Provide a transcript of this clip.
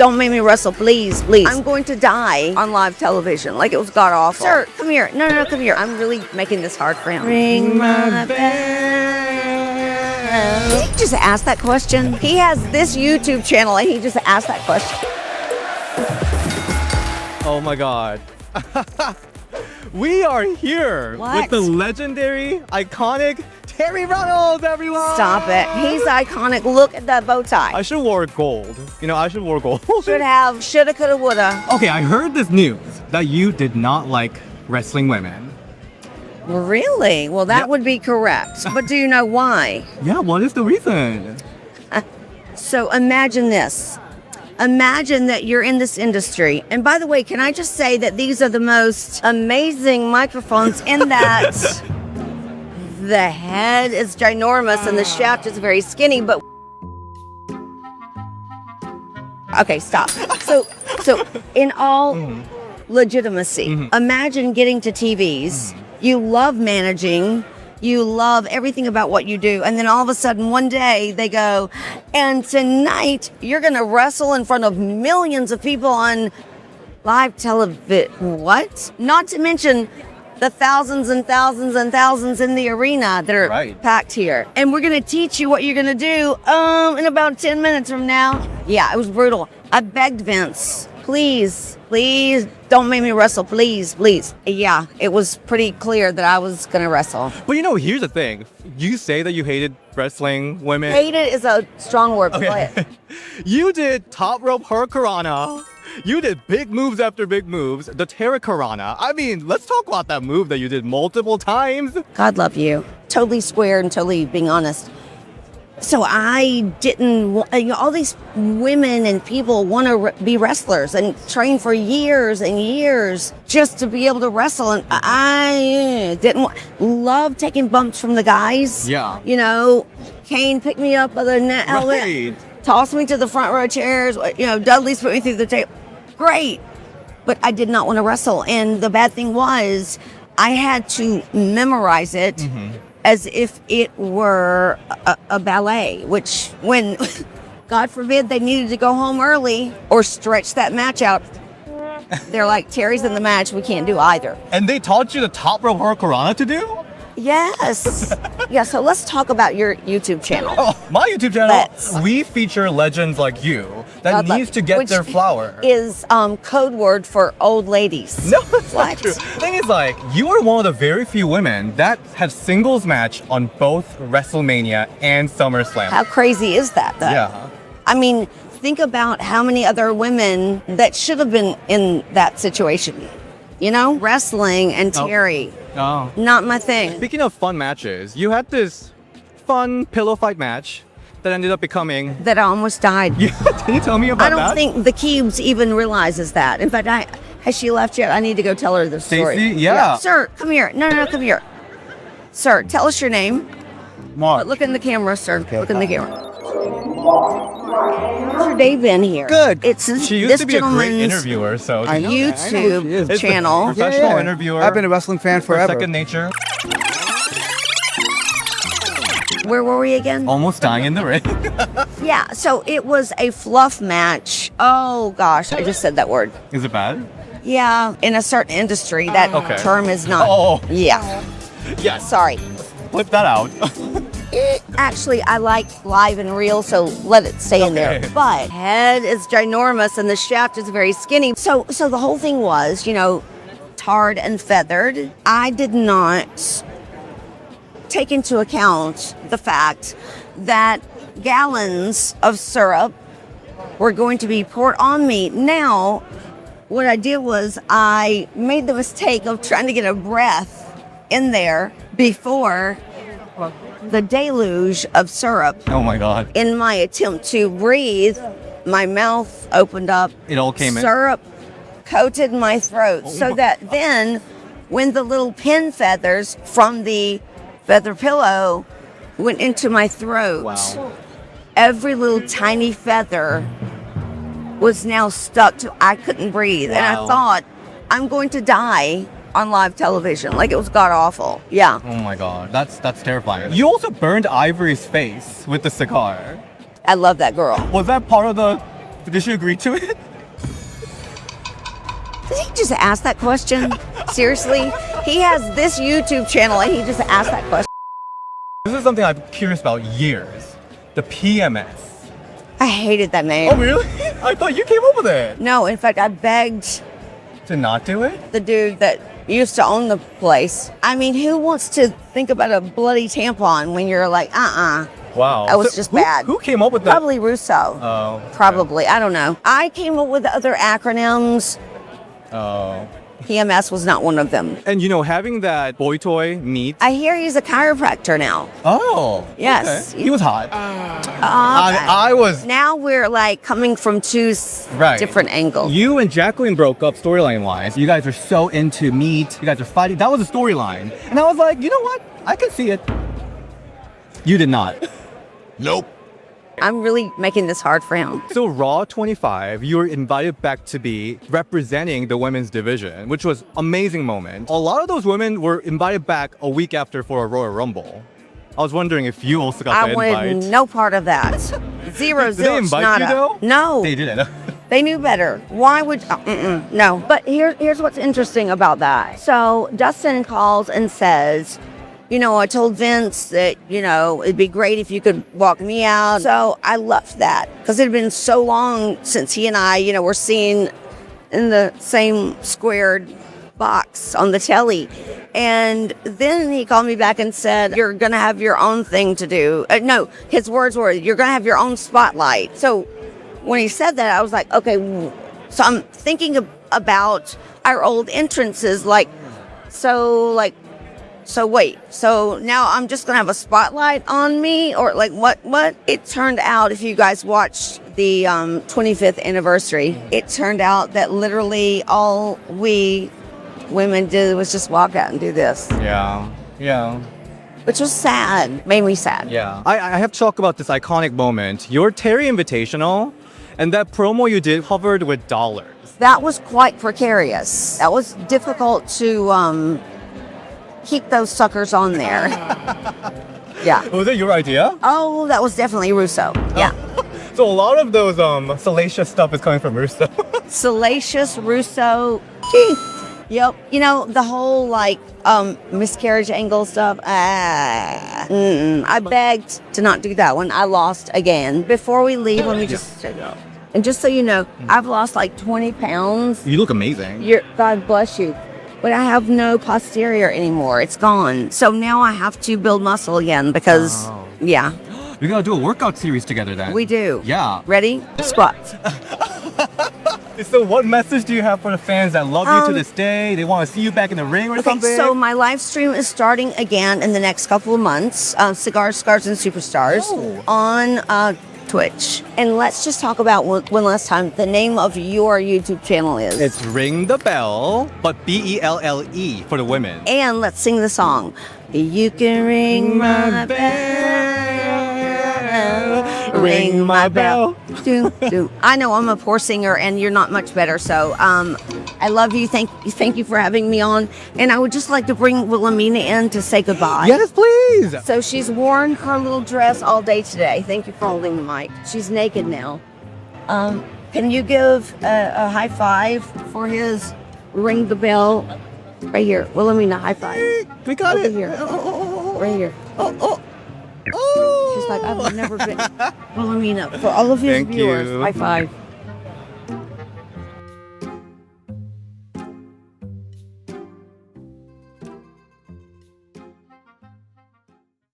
don't make me wrestle, please, please. I'm going to die on live television. Like, it was god awful. Sir, come here. No, come here. I'm really making this hard for him. Ring my bell. Did he just ask that question? He has this YouTube channel and he just asked that question. Oh my God. We are here with the legendary, iconic Terri Runnels, everyone! Stop it. He's iconic. Look at that bow tie. I should have wore gold. I should have wore gold. Shoulda, coulda, woulda. Okay, I heard this news that you did not like wrestling women. Really? Well, that would be correct. But do you know why? Yeah, what is the reason? So imagine this. Imagine that you're in this industry. And by the way, can I just say that these are the most amazing microphones in that the head is ginormous and the shaft is very skinny, but okay, stop. So in all legitimacy, imagine getting to TVs. You love managing. You love everything about what you do. And then all of a sudden, one day, they go, and tonight, you're going to wrestle in front of millions of people on live television. What? Not to mention the thousands and thousands and thousands in the arena that are packed here. And we're going to teach you what you're going to do in about 10 minutes from now. Yeah, it was brutal. I begged Vince, please, don't make me wrestle, please. Yeah, it was pretty clear that I was gonna wrestle. But here's the thing. You say that you hated wrestling women. Hated is a strong word, but go ahead. You did top rope hurricanrana. You did big moves after big moves. The Terracarana. I mean, let's talk about that move that you did multiple times. God love you. Totally square and totally being honest. So I didn't, all these women and people want to be wrestlers and train for years and years just to be able to wrestle. And I didn't love taking bumps from the guys. Yeah. Kane picked me up by the net helmet, tossed me to the front row chairs. Dudley's put me through the table. Great. But I did not want to wrestle. And the bad thing was I had to memorize it. As if it were a ballet, which when, God forbid, they needed to go home early or stretch that match out, they're like, Terri's in the match, we can't do either. And they taught you the top rope hurricanrana to do? Yes. Yeah, so let's talk about your YouTube channel. Oh, my YouTube channel? We feature legends like you that needs to get their flower. Is code word for old ladies. No, that's not true. The thing is, you are one of the very few women that have singles match on both WrestleMania and SummerSlam. How crazy is that, though? Yeah. I mean, think about how many other women that should have been in that situation. Wrestling and Terri. Oh. Not my thing. Speaking of fun matches, you had this fun pillow fight match that ended up becoming... That I almost died. Yeah, can you tell me about that? I don't think the Cubes even realizes that. In fact, has she left yet? I need to go tell her the story. Stacey? Yeah. Sir, come here. No, come here. Sir, tell us your name. Mark. Look in the camera, sir. Okay. Look in the camera. How's your day been here? Good. She used to be a great interviewer, so... I know. YouTube channel. Professional interviewer. I've been a wrestling fan forever. Second nature. Where were we again? Almost dying in the ring. Yeah, so it was a fluff match. Oh, gosh, I just said that word. Is it bad? Yeah, in a certain industry, that term is not. Oh. Yeah. Yeah. Sorry. Flip that out. Actually, I like live and real, so let it stay in there. But head is ginormous and the shaft is very skinny. So the whole thing was, tarred and feathered. I did not take into account the fact that gallons of syrup were going to be poured on me. Now, what I did was I made the mistake of trying to get a breath in there before the deluge of syrup. Oh my God. In my attempt to breathe, my mouth opened up. It all came in. Syrup coated my throat so that then when the little pin feathers from the feather pillow went into my throat, every little tiny feather was now stuck to, I couldn't breathe. And I thought, I'm going to die on live television. Like, it was god awful. Yeah. Oh my God, that's terrifying. You also burned Ivory's face with the cigar. I love that girl. Was that part of the Did she agree to it? Did he just ask that question? Seriously? He has this YouTube channel and he just asked that question. This is something I've been curious about years. The PMS. I hated that name. Oh, really? I thought you came up with it. No, in fact, I begged To not do it? the dude that used to own the place. I mean, who wants to think about a bloody tampon when you're like, Wow. That was just bad. Who came up with that? Probably Russo. Oh. okay. Probably. I don't know. I came up with other acronyms. Oh. PMS was not one of them. And having that boy toy meet. I hear he's a chiropractor now. Oh. Yes. Okay. He was hot. Okay. I was. Now we're like coming from two Right. different angles. You and Jacqueline broke up storyline wise. You guys are so into meat. You guys are fighting. That was a storyline. And I was like, you know what? I can see it. You did not. Nope. I'm really making this hard for him. So Raw 25, you were invited back to be representing the women's division, which was amazing moment. A lot of those women were invited back a week after for a Royal Rumble. I was wondering if you also got I the wanted invite. no part of that. Zero, Did they zilch, invite nada. you though? No. They didn't. They knew better. Why would... no. But here's what's interesting about that. So Dustin calls and says, I told Vince that, it'd be great if you could walk me out. So I loved that because it had been so long since he and I, were seen in the same squared box on the telly. And then he called me back and said, you're going to have your own thing to do. No, his words were, you're going to have your own spotlight. So when he said that, I was like, okay. So I'm thinking about our old entrances, so wait, so now I'm just going to have a spotlight on me? Or like what? It turned out, if you guys watched the 25th anniversary, it turned out that literally all we women did was just walk out and do this. Yeah. Which was sad, made me sad. Yeah. I have to talk about this iconic moment. Your Terri Invitational and that promo you did covered with dollars. That was quite precarious. That was difficult to keep those suckers on there. Yeah. Was it your idea? Oh, that was definitely Russo. Yeah. So a lot of those salacious stuff is coming from Russo. Salacious, Russo. Yep. The whole miscarriage angle stuff. I begged to not do that one. I lost again. Before we leave, let me just and just so you know, I've lost like 20 pounds. You look amazing. God bless you. But I have no posterior anymore. It's gone. So now I have to build muscle again because, yeah. We gotta do a workout series together then. We do. Yeah. Ready? Squats. So what message do you have for the fans that love you to this day? They want to see you back in the ring or something? So my live stream is starting again in the next couple of months. Cigars, Scars, and Superstars on Twitch. And let's just talk about one last time. The name of your YouTube channel is? It's Ring the Belle, but Belle for the women. And let's sing the song. You can ring my bell. Ring my bell. I know I'm a poor singer and you're not much better, so I love you. Thank you for having me on. And I would just like to bring Wilhemina in to say goodbye. Yes, please. So she's worn her little dress all day today. Thank you for holding the mic. She's naked now. Can you give a high five for his Ring the Bell? Right here. Wilhemina, high five. We got Over it. here. Right here. She's like, I've never been. Wilhemina, for all of his Thank viewers, you. high five.